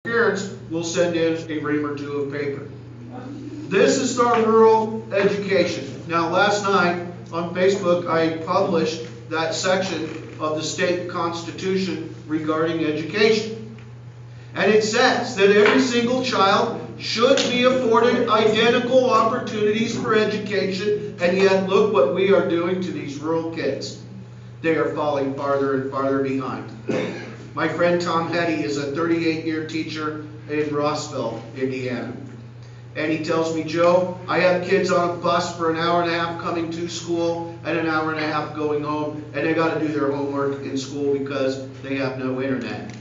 parents will send in a ream or two of paper. This is our rural education. Now, last night on Facebook, I published that section of the state constitution regarding education. And it says that every single child should be afforded identical opportunities for education, and yet look what we are doing to these rural kids. They are falling farther and farther behind. My friend Tom Hetty is a 38-year teacher in Rossville, Indiana. And he tells me, Joe, I have kids on a bus for an hour and a half coming to school and an hour and a half going home, and they got to do their homework in school because they have no internet.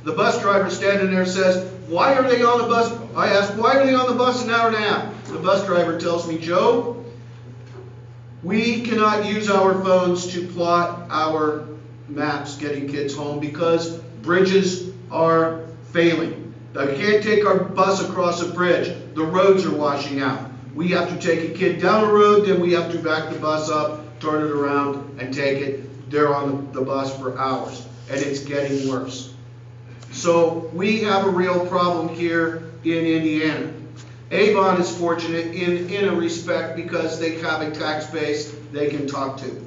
The bus driver standing there says, why are they on the bus? I ask, why are they on the bus an hour and a half? The bus driver tells me, Joe, we cannot use our phones to plot our maps getting kids home because bridges are failing. Now, we can't take our bus across a bridge. The roads are washing out. We have to take a kid down a road, then we have to back the bus up, turn it around, and take it. They're on the bus for hours, and it's getting worse. So we have a real problem here in Indiana. Avon is fortunate in a respect because they have a tax base they can talk to.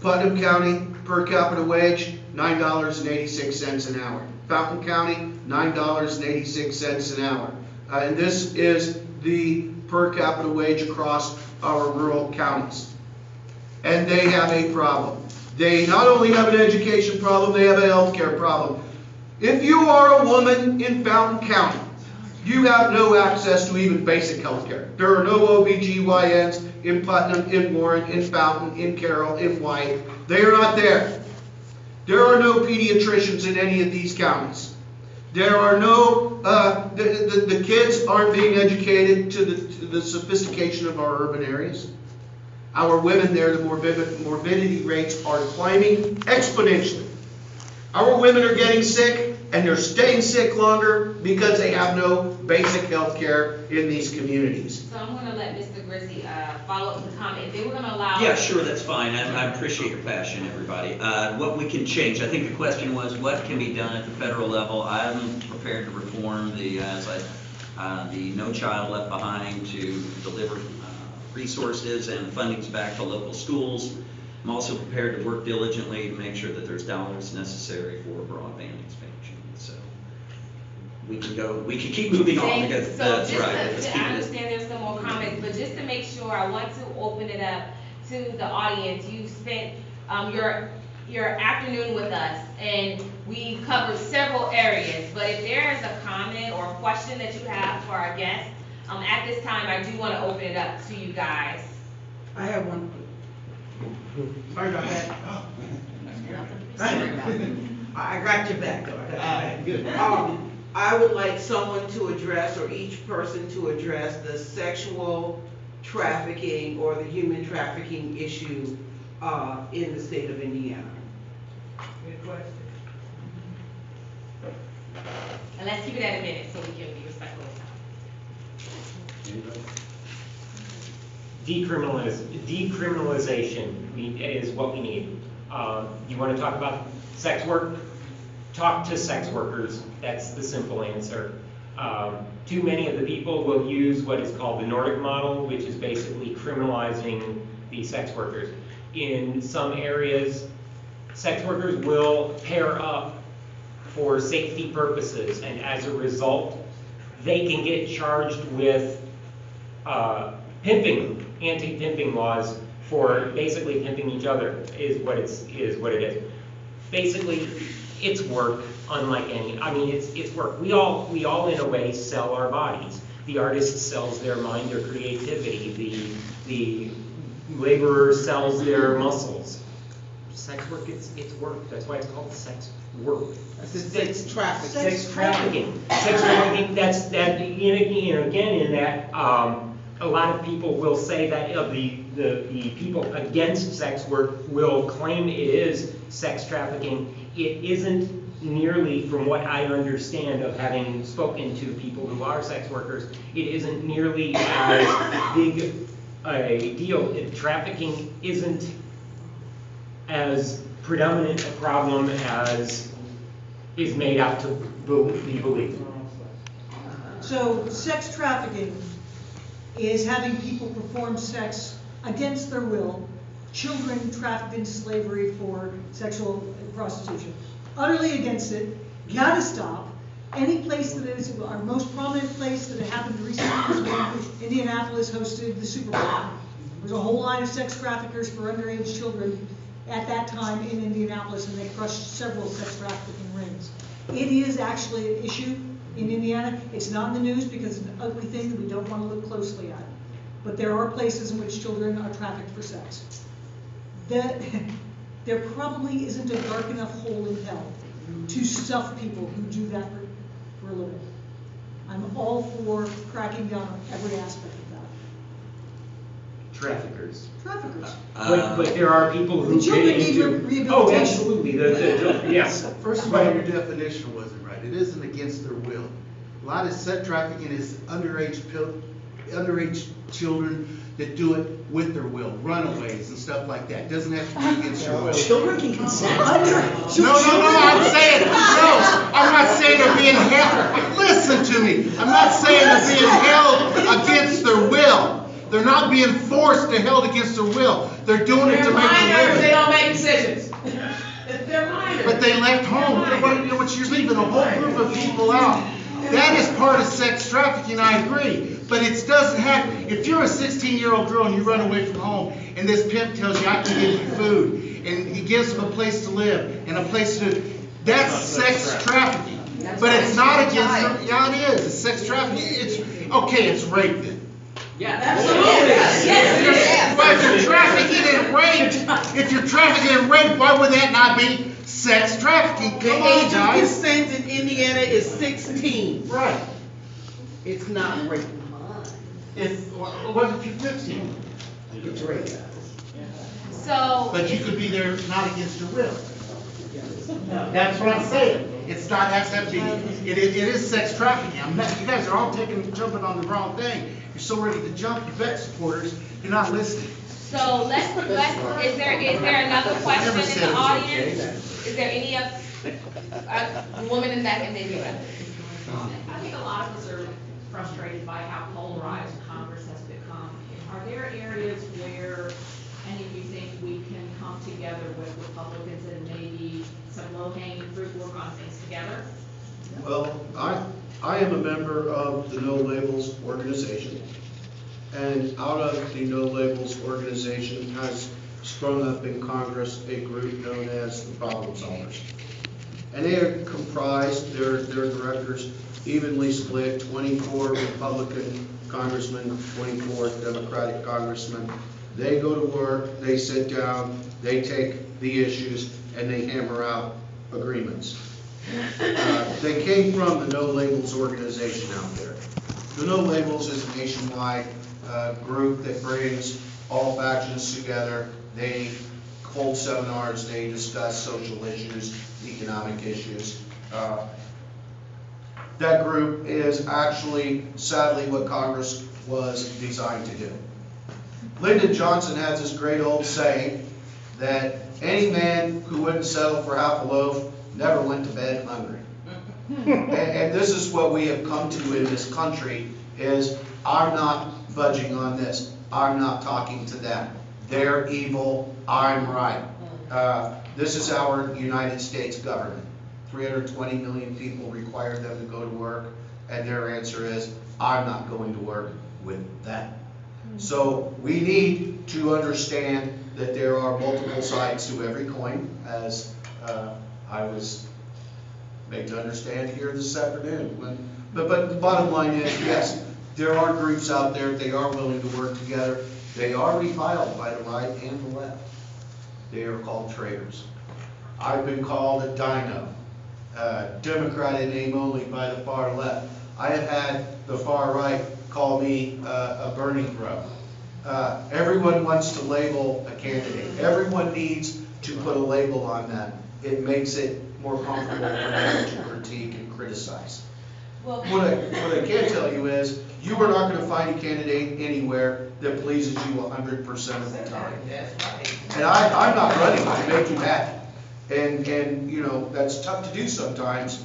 Putnam County per capita wage, $9.86 an hour. Fountain County, $9.86 an hour. And this is the per capita wage across our rural counties. And they have a problem. They not only have an education problem, they have a healthcare problem. If you are a woman in Fountain County, you have no access to even basic health care. There are no OBGYNs in Putnam, in Warren, in Fountain, in Carroll, in White. They are not there. There are no pediatricians in any of these counties. There are no, the kids aren't being educated to the sophistication of our urban areas. Our women there, the morbidity rates are climbing exponentially. Our women are getting sick, and they're staying sick longer because they have no basic health care in these communities. So I'm going to let Mr. Grissie follow up with a comment. If they were going to allow... Yeah, sure, that's fine. I appreciate your passion, everybody. What we can change, I think the question was, what can be done at the federal level? I'm prepared to reform the No Child Left Behind to deliver resources and fundings back to local schools. I'm also prepared to work diligently to make sure that there's dollars necessary for broadband expansion. So we can keep moving on because that's right. I understand there's some more comments, but just to make sure, I want to open it up to the audience. You spent your afternoon with us, and we covered several areas. But if there is a comment or a question that you have for our guests, at this time, I do want to open it up to you guys. I have one. Sorry about that. I got your back, though. Good. I would like someone to address, or each person to address, the sexual trafficking or the human trafficking issue in the state of Indiana. Good question. And let's keep it at a minute so we can be respectful of time. Decriminalization is what we need. You want to talk about sex work? Talk to sex workers. That's the simple answer. Too many of the people will use what is called the Nordic model, which is basically criminalizing the sex workers. In some areas, sex workers will pair up for safety purposes, and as a result, they can get charged with pimping, anti-pimping laws for basically pimping each other is what it is. Basically, it's work, unlike any. I mean, it's work. We all in a way sell our bodies. The artist sells their mind, their creativity. The laborer sells their muscles. Sex work, it's work. That's why it's called sex work. Sex trafficking. Sex trafficking. Sex trafficking. That's that. Again, in that. A lot of people will say that the people against sex work will claim it is sex trafficking. It isn't nearly, from what I understand of having spoken to people who are sex workers, it isn't nearly as big a deal. Trafficking isn't as predominant a problem as is made out to be believed. So sex trafficking is having people perform sex against their will, children trafficked into slavery for sexual prostitution. Utterly against it, gotta stop. Any place that is, our most prominent place that it happened recently was when Indianapolis hosted the Super Bowl. There's a whole line of sex traffickers for underage children at that time in Indianapolis, and they crushed several sex trafficking rings. It is actually an issue in Indiana. It's not in the news because it's an ugly thing that we don't want to look closely at. But there are places in which children are trafficked for sex. There probably isn't a dark enough hole in hell to stuff people who do that for a living. I'm all for cracking down on every aspect of that. Traffickers. Traffickers. But there are people who The children get need into. rehabilitation. Oh, absolutely. Yes. First of all, your definition wasn't right. It isn't against their will. A lot of sex trafficking is underage children that do it with their will, runaways and stuff like that. It doesn't have to be against your will. Children can consent. No, I'm not saying they're being held. Listen to me. I'm not saying they're being held against their will. They're not being forced to held against their will. They're doing it to make a living. They don't make decisions. They're minors. But they left home. You know what? You're leaving a whole group of people out. That is part of sex trafficking, I agree. But it doesn't have, if you're a 16-year-old girl and you run away from home and this pimp tells you, I can give you food, and he gives them a place to live and a place to, that's sex trafficking. But it's not against them. Yeah, it is. It's sex trafficking. It's rape then. Yeah, absolutely. Yes. Well, if you're trafficking in rape, why would that not be sex trafficking? The Come on, age of guys. consent in Indiana is 16. Right. It's not rape. What if you're 15? It's rape. So, But you could be there not against your will. That's what I'm saying. It's not accepting. It is sex trafficking. You guys are all jumping on the wrong thing. You're so ready to jump, you vet supporters. You're not listening. so let's, is there another question Never in said the it was audience? okay. Is there any woman in the back and then you? I think a lot of us are frustrated by how polarized Congress has become. Are there areas where any of you think we can come together with Republicans and maybe some low-hanging fruit work on things together? Well, I am a member of the No Labels organization, and out of the No Labels organization has sprung up in Congress a group known as the Problem Solvers. And they are comprised, their directors evenly split, 24 Republican congressmen, 24 Democratic congressmen. They go to work, they sit down, they take the issues, and they hammer out agreements. They came from the No Labels organization out there. The No Labels is a nationwide group that brings all factions together. They hold seminars, they discuss social issues, economic issues. That group is actually, sadly, what Congress was designed to do. Lyndon Johnson has this great old saying that any man who wouldn't settle for half a loaf never went to bed hungry. And this is what we have come to in this country is I'm not budging on this. I'm not talking to them. They're evil. I'm right. This is our United States government. 320 million people require them to go to work, and their answer is, I'm not going to work with them. So we need to understand that there are multiple sides to every coin, as I was made to understand here this afternoon. But the bottom line is, yes, there are groups out there, they are willing to work together. They are reviled by the right and the left. They are called traitors. I've been called a dino, Democrat in name only by the far left. I have had the far right call me a burning throw. Everyone wants to label a candidate. Everyone needs to put a label on them. It makes it more comfortable for them to critique and criticize. Well, What I can tell you is, you are not going to find a candidate anywhere that pleases you 100% of the time. That's right. And I'm not running to make you happy. And, you know, that's tough to do sometimes,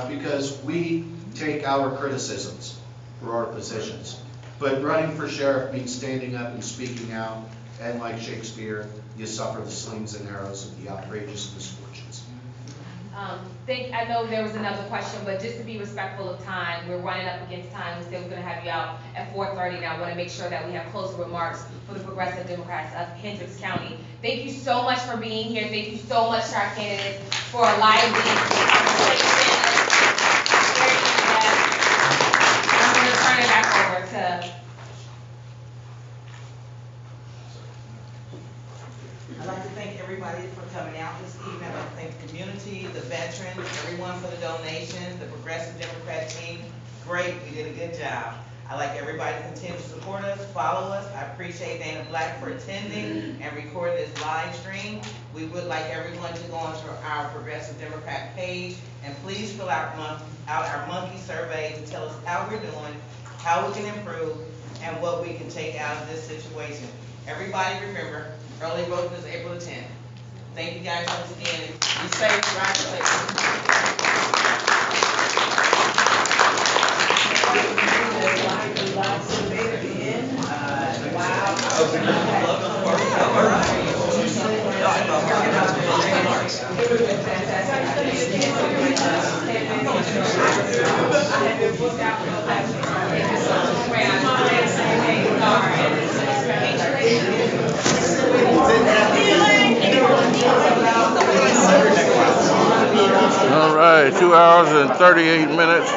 because we take our criticisms for our positions. But running for sheriff means standing up and speaking out, and like Shakespeare, you suffer the slings and arrows of the outrageous misfortunes. I know there was another question, but just to be respectful of time, we're running up against time. We said we're gonna have you out at 4:30. Now I wanna make sure that we have closing remarks for the Progressive Democrats of Hendricks County. Thank you so much for being here. Thank you so much to our candidates for a lively conversation. Very in-depth. I'm gonna turn it back over to. I'd like to thank everybody for coming out this evening. I'd like to thank the community, the veterans, everyone for the donations, the Progressive Democrat team. Great, we did a good job. I'd like everybody to continue to support us, follow us. I appreciate Dana Black for attending and recording this live stream. We would like everyone to go onto our Progressive Democrat page and please fill out our monkey survey to tell us how we're doing, how we can improve, and what we can take out of this situation. Everybody remember, early voting is April the 10th. Thank you guys once again. Be safe, drive safe. All right, 2 hours and 38 minutes.